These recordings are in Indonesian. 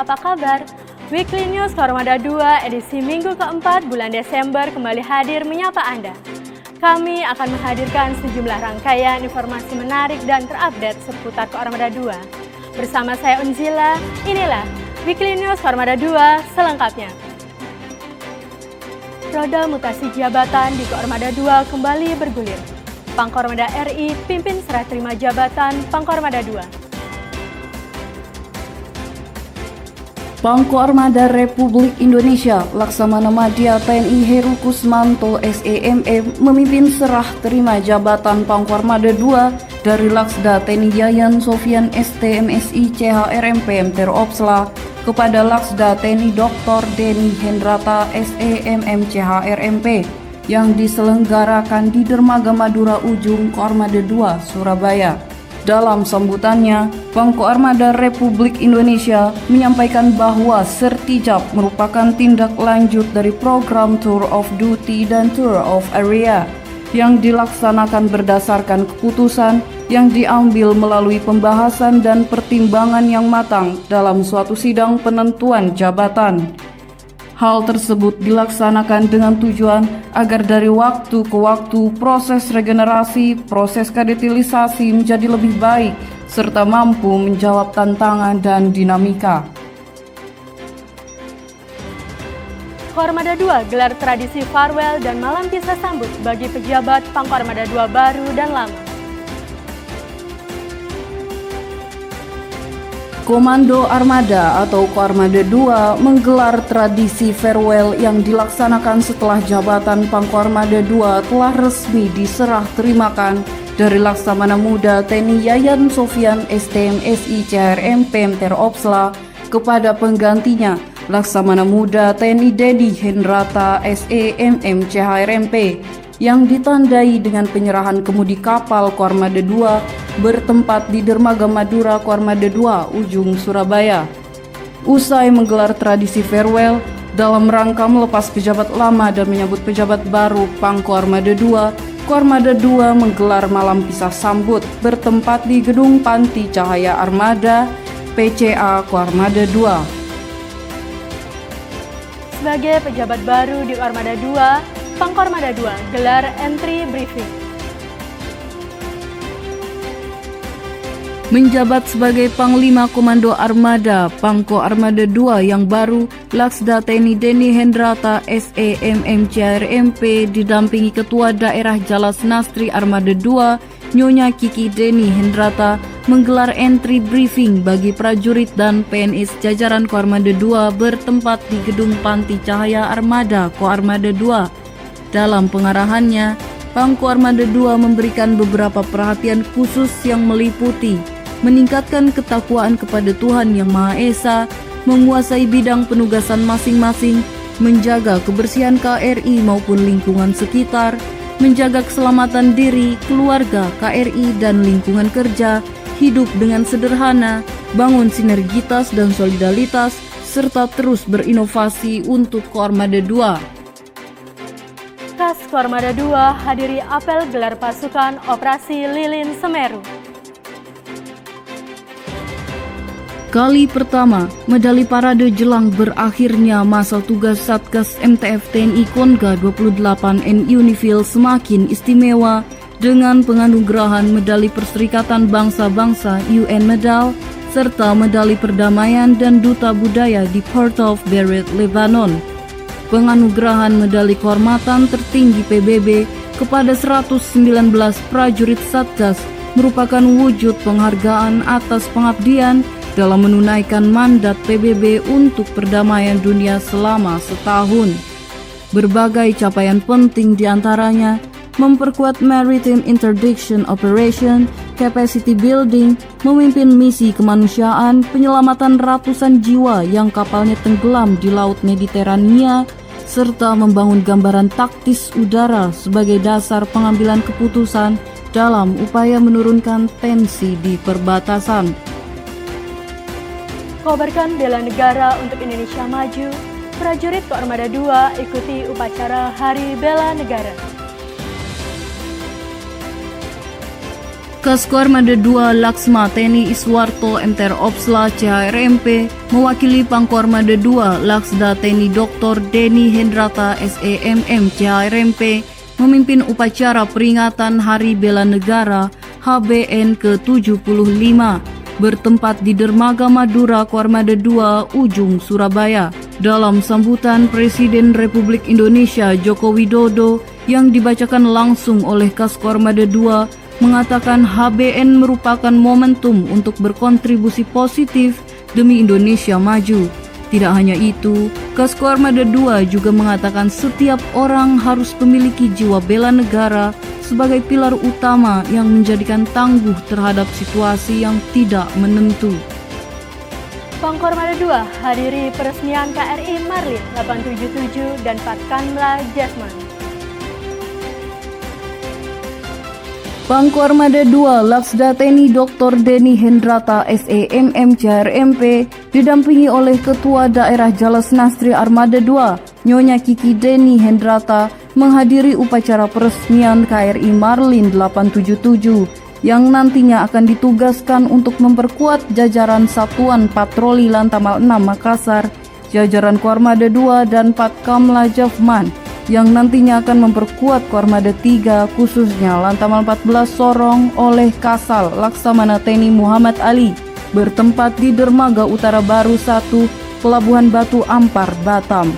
apa kabar? Weekly News Koarmada 2 edisi minggu keempat bulan Desember kembali hadir menyapa Anda. Kami akan menghadirkan sejumlah rangkaian informasi menarik dan terupdate seputar Koarmada 2. Bersama saya Unzila, inilah Weekly News Koarmada 2 selengkapnya. Roda mutasi jabatan di Koarmada 2 kembali bergulir. Pangkoarmada RI pimpin serah terima jabatan Pangkoarmada 2. Pangkoarmada Republik Indonesia Laksamana Madya TNI Heru Kusmanto SEMM memimpin serah terima jabatan Pangkoarmada 2 dari Laksda TNI Yayan Sofian STMSI CHRMP MTer Opsla kepada Laksda TNI Dr. Denny Hendrata SEMM CHRMP yang diselenggarakan di Dermaga Madura Ujung Koarmada 2 Surabaya. Dalam sambutannya, Pangkoarmada Republik Indonesia menyampaikan bahwa Sertijab merupakan tindak lanjut dari program Tour of Duty dan Tour of Area yang dilaksanakan berdasarkan keputusan yang diambil melalui pembahasan dan pertimbangan yang matang dalam suatu sidang penentuan jabatan. Hal tersebut dilaksanakan dengan tujuan agar dari waktu ke waktu proses regenerasi, proses kadetilisasi menjadi lebih baik, serta mampu menjawab tantangan dan dinamika. Koarmada 2 gelar tradisi farewell dan malam pisah sambut bagi pejabat Pangkoarmada 2 baru dan lama. Komando Armada atau Koarmada 2 menggelar tradisi farewell yang dilaksanakan setelah jabatan Pangkoarmada 2 telah resmi diserah terimakan dari Laksamana Muda TNI Yayan Sofian STMSI CHRMP MTer Opsla kepada penggantinya Laksamana Muda TNI Denny Hendrata SEMM CHRMP yang ditandai dengan penyerahan kemudi kapal Koarmada 2 bertempat di Dermaga Madura Koarmada 2 Ujung Surabaya. Usai menggelar tradisi farewell dalam rangka melepas pejabat lama dan menyambut pejabat baru Pangkoarmada 2, Koarmada 2 menggelar malam pisah sambut bertempat di Gedung Panti Cahaya Armada PCA Koarmada 2. Sebagai pejabat baru di Koarmada 2, Pangkoarmada 2 gelar entry briefing. Menjabat sebagai Panglima Komando Armada Pangkoarmada 2 yang baru, Laksda TNI Denny Hendrata SEMM CHRMP didampingi Ketua Daerah Jalas Nastri Armada 2 Nyonya Kiki Denny Hendrata menggelar entry briefing bagi prajurit dan PNS jajaran Koarmada 2 bertempat di Gedung Panti Cahaya Armada Koarmada 2. Dalam pengarahannya, Pangkoarmada 2 memberikan beberapa perhatian khusus yang meliputi meningkatkan ketakwaan kepada Tuhan Yang Maha Esa, menguasai bidang penugasan masing-masing, menjaga kebersihan KRI maupun lingkungan sekitar, menjaga keselamatan diri, keluarga, KRI, dan lingkungan kerja, hidup dengan sederhana, bangun sinergitas dan solidaritas, serta terus berinovasi untuk Koarmada 2. Kas Koarmada 2 hadiri apel gelar pasukan Operasi Lilin Semeru. Kali pertama, medali parade jelang berakhirnya masa tugas Satgas MTF TNI Konga 28 N Unifil semakin istimewa dengan penganugerahan medali Perserikatan Bangsa-Bangsa UN Medal serta medali perdamaian dan duta budaya di Port of Beirut, Lebanon. Penganugerahan medali kehormatan tertinggi PBB kepada 119 prajurit Satgas merupakan wujud penghargaan atas pengabdian dalam menunaikan mandat PBB untuk perdamaian dunia selama setahun. Berbagai capaian penting diantaranya memperkuat Maritime Interdiction Operation, Capacity Building, memimpin misi kemanusiaan, penyelamatan ratusan jiwa yang kapalnya tenggelam di Laut Mediterania, serta membangun gambaran taktis udara sebagai dasar pengambilan keputusan dalam upaya menurunkan tensi di perbatasan. Kobarkan bela negara untuk Indonesia maju, prajurit Koarmada 2 ikuti upacara Hari Bela Negara. Kaskuarmada 2 Laksma TNI Iswarto MTR Opsla CHRMP mewakili Pangkuarmada 2 Laksda TNI Dr. Deni Hendrata SEMM CHRMP memimpin upacara peringatan Hari Bela Negara HBN ke-75 bertempat di Dermaga Madura Kuarmada 2 Ujung Surabaya. Dalam sambutan Presiden Republik Indonesia Joko Widodo yang dibacakan langsung oleh Kaskuarmada 2 mengatakan HBN merupakan momentum untuk berkontribusi positif demi Indonesia maju. Tidak hanya itu, Kaskuarmada 2 juga mengatakan setiap orang harus memiliki jiwa bela negara sebagai pilar utama yang menjadikan tangguh terhadap situasi yang tidak menentu. Pangkuarmada 2 hadiri peresmian KRI Marlin 877 dan Patkamla Jasman. Pangkuarmada 2 Laksda TNI Dr. Deni Hendrata SEMM CHRMP didampingi oleh Ketua Daerah Jales Nastri Armada 2 Nyonya Kiki Deni Hendrata menghadiri upacara peresmian KRI Marlin 877 yang nantinya akan ditugaskan untuk memperkuat jajaran Satuan Patroli Lantamal 6 Makassar, jajaran Kuarmada 2 dan Patkamla Jasman yang nantinya akan memperkuat Kuarmada 3 khususnya Lantamal 14 Sorong oleh Kasal Laksamana TNI Muhammad Ali bertempat di Dermaga Utara Baru 1 Pelabuhan Batu Ampar, Batam.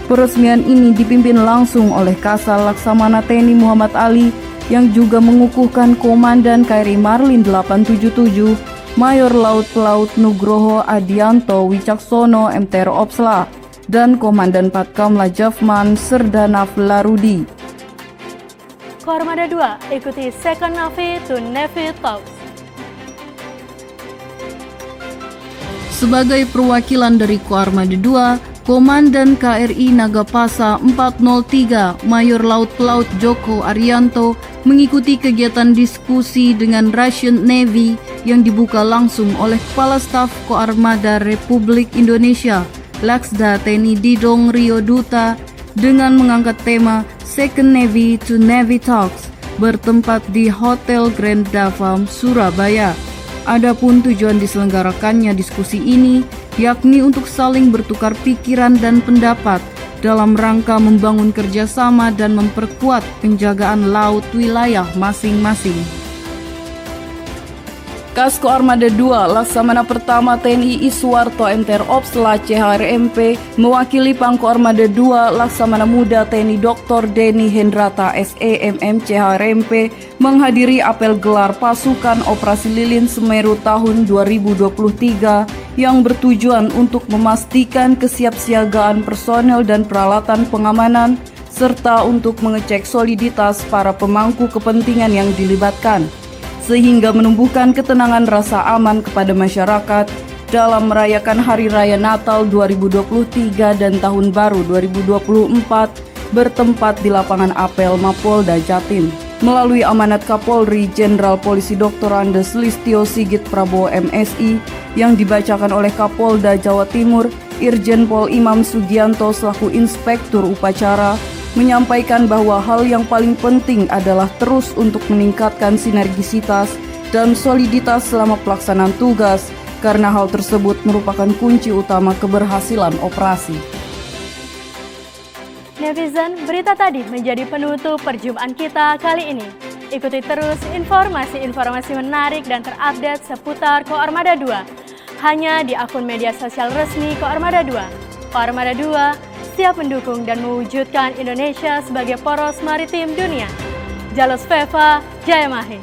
Peresmian ini dipimpin langsung oleh Kasal Laksamana TNI Muhammad Ali yang juga mengukuhkan Komandan KRI Marlin 877 Mayor Laut Pelaut Nugroho Adianto Wicaksono MTR Opsla dan Komandan Patkamla Jasman Serdana Flarudi. Kuarmada 2 ikuti Second Navy to Navy Talks. Sebagai perwakilan dari Kuarmada 2, Komandan KRI Nagapasa 403 Mayor Laut Pelaut Joko Arianto mengikuti kegiatan diskusi dengan Russian Navy yang dibuka langsung oleh Kepala Staf Koarmada Republik Indonesia Laksda TNI Didong Rio Duta dengan mengangkat tema Second Navy to Navy Talks bertempat di Hotel Grand Davam, Surabaya. Adapun tujuan diselenggarakannya diskusi ini yakni untuk saling bertukar pikiran dan pendapat dalam rangka membangun kerjasama dan memperkuat penjagaan laut wilayah masing-masing. Kaskuarmada 2 Laksamana Pertama TNI Iswarto MTR Opsla CHRMP mewakili Pangkuarmada 2 Laksamana Muda TNI Dr. Deni Hendrata SEMM CHRMP menghadiri apel gelar pasukan Operasi Lilin Semeru tahun 2023 yang bertujuan untuk memastikan kesiapsiagaan personel dan peralatan pengamanan serta untuk mengecek soliditas para pemangku kepentingan yang dilibatkan, sehingga menumbuhkan ketenangan rasa aman kepada masyarakat dalam merayakan Hari Raya Natal 2023 dan Tahun Baru 2024 bertempat di lapangan apel Mapolda Jatim. Melalui amanat Kapolri Jenderal Polisi Dr. Andes Listio Sigit Prabowo MSI yang dibacakan oleh Kapolda Jawa Timur Irjen Pol Imam Sugianto selaku Inspektur Upacara, menyampaikan bahwa hal yang paling penting adalah terus untuk meningkatkan sinergisitas dan soliditas selama pelaksanaan tugas, karena hal tersebut merupakan kunci utama keberhasilan operasi. Netizen, berita tadi menjadi penutup perjumpaan kita kali ini. Ikuti terus informasi-informasi menarik dan terupdate seputar Koarmada 2 hanya di akun media sosial resmi Koarmada 2. Koarmada 2 siap mendukung dan mewujudkan Indonesia sebagai poros maritim dunia. Jalos Veva, Jaya Mahe.